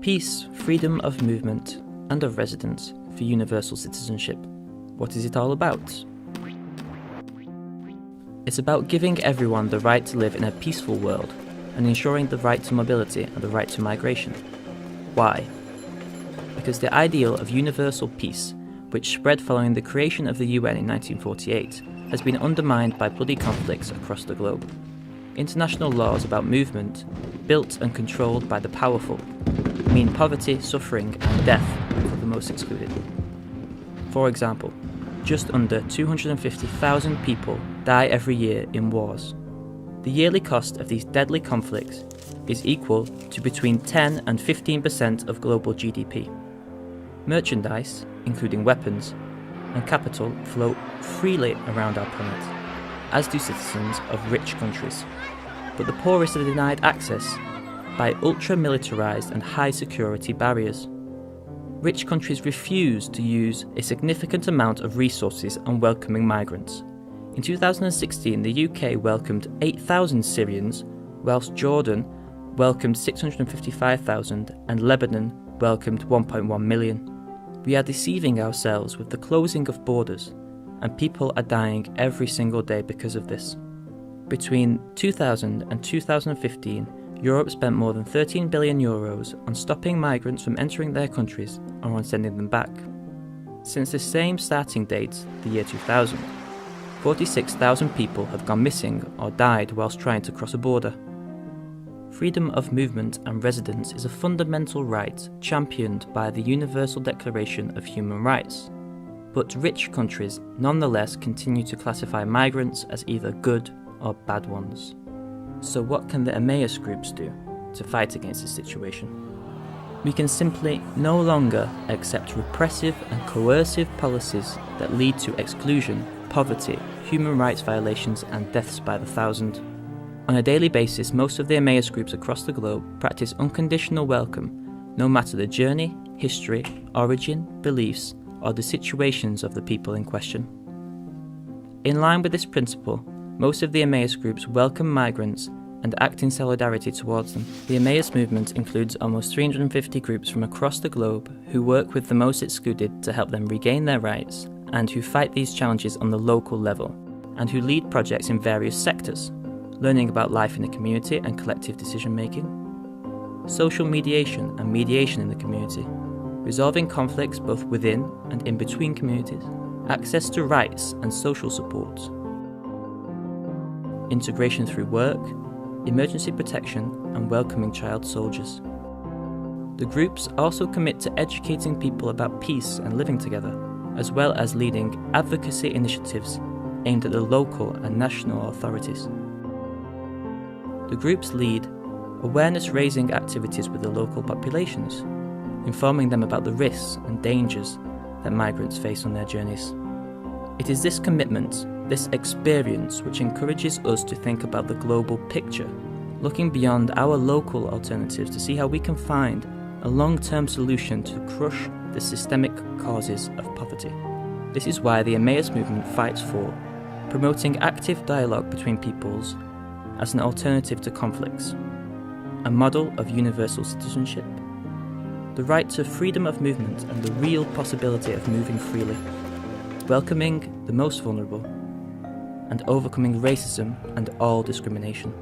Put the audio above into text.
Peace, freedom of movement and of residence for universal citizenship. What is it all about? It's about giving everyone the right to live in a peaceful world and ensuring the right to mobility and the right to migration. Why? Because the ideal of universal peace, which spread following the creation of the UN in 1948, has been undermined by bloody conflicts across the globe. International laws about movement, built and controlled by the powerful, mean poverty, suffering and death for the most excluded. For example, just under 250,000 people die every year in wars. The yearly cost of these deadly conflicts is equal to between 10 and 15% of global GDP. Merchandise, including weapons, and capital flow freely around our planet, as do citizens of rich countries. But the poorest are denied access by ultra-militarized and high-security barriers. Rich countries refuse to use a significant amount of resources on welcoming migrants. In 2016, the UK welcomed 8,000 Syrians, whilst Jordan welcomed 655,000 and Lebanon welcomed 1.1 million. We are deceiving ourselves with the closing of borders, and people are dying every single day because of this. Between 2000 and 2015, Europe spent more than €13 billion on stopping migrants from entering their countries or on sending them back. Since the same starting date, the year 2000, 46,000 people have gone missing or died whilst trying to cross a border. Freedom of movement and residence is a fundamental right championed by the Universal Declaration of Human Rights. But rich countries nonetheless continue to classify migrants as either good or bad ones. So what can the EMMAUS groups do to fight against this situation? We can simply no longer accept repressive and coercive policies that lead to exclusion, poverty, human rights violations and deaths by the thousand. On a daily basis, most of the EMMAUS groups across the globe practice unconditional welcome, no matter the journey, history, origin, beliefs, or the situations of the people in question. In line with this principle, most of the EMMAUS groups welcome migrants and act in solidarity towards them. The EMMAUS movement includes almost 350 groups from across the globe who work with the most excluded to help them regain their rights and who fight these challenges on the local level, and who lead projects in various sectors, learning about life in the community and collective decision-making, social mediation and mediation in the community, resolving conflicts both within and in between communities, access to rights and social support, integration through work, emergency protection and welcoming child soldiers. The groups also commit to educating people about peace and living together, as well as leading advocacy initiatives aimed at the local and national authorities. The groups lead awareness-raising activities with the local populations, informing them about the risks and dangers that migrants face on their journeys. It is this commitment, this experience, which encourages us to think about the global picture, looking beyond our local alternatives to see how we can find a long-term solution to crush the systemic causes of poverty. This is why the EMMAUS movement fights for promoting active dialogue between peoples as an alternative to conflicts, a model of universal citizenship, the right to freedom of movement and the real possibility of moving freely, welcoming the most vulnerable, and overcoming racism and all discrimination.